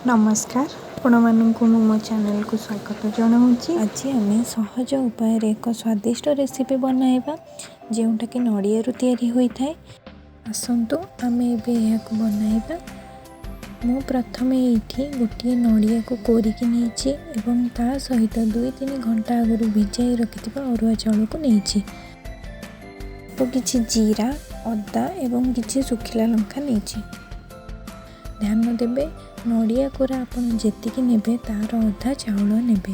नमस्कार आपको मो चैनल को स्वागत जनाऊँगी। आज आम सहज उपाय एक स्वादिष्ट रेसिपी बनाइबा जोटा कि नड़िया तैयारी होता है। आसतु आम एको बनाइबा। मु प्रथम ये गोटे नड़िया को कोरिकी नहीं एवं ता सहित 2-3 घंटा आगु भिजाई रखि अरुआ चाउल को नहीं किछि जीरा अदा एवं किछि सुखिला लंका नहीं। ध्यान देबे नड़िया कोरा आपन जेतिकी नेबे तार अधा चाउल नेबे।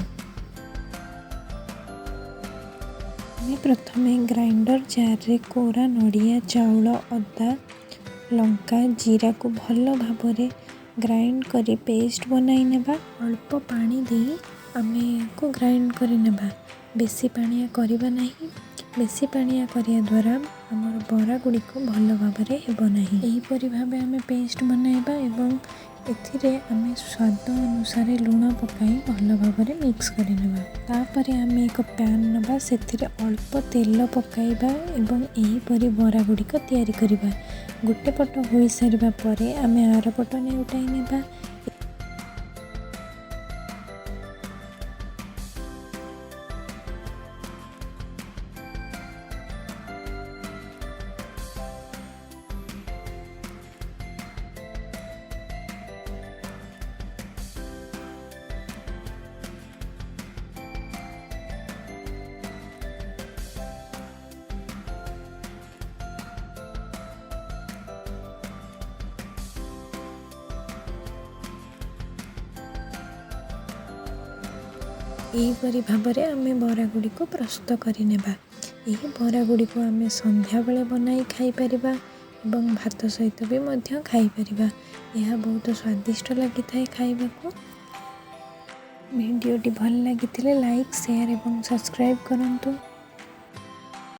प्रथमे ग्राइंडर जार रे कोरा नड़िया चाउल अदा लंका जीरा को भल भाव ग्राइंड करी पेस्ट बनाई नेबा। अल्प पानी दे आमे को ग्राइंड करी नेबा। बेसी पानिया करिबा नहीं। बेसी पानिया करिया द्वारा हमर बरा गुडी को भल भाव हेबो नाही। एही परि भाबे आमे पेस्ट बनाइबा एवं एथिरे आमे स्वाद अनुसार लूण पकाई भल भाव मिक्स करि नेबा। तापरे आमे एक पैन नबा सेथिरे अल्प तेल पकाइबा एवं एही परि बरा गुडी को तयारी करिबा। गोटे पट होई सारिबा परे आमे आर पट ने उठाई नेबा। यहीपरि भाव आम बरा गुडी को प्रस्तुत करिनेबा। यही बरा गुडी को आम संध्या बेले बनाई खाई परिबा एवं भात सहित भी मध्य खाई परिबा। यह बहुत स्वादिष्ट लगी थाए खाइबा को। वीडियोटी भल लगी लाइक शेयर एवं सब्सक्राइब करंतु।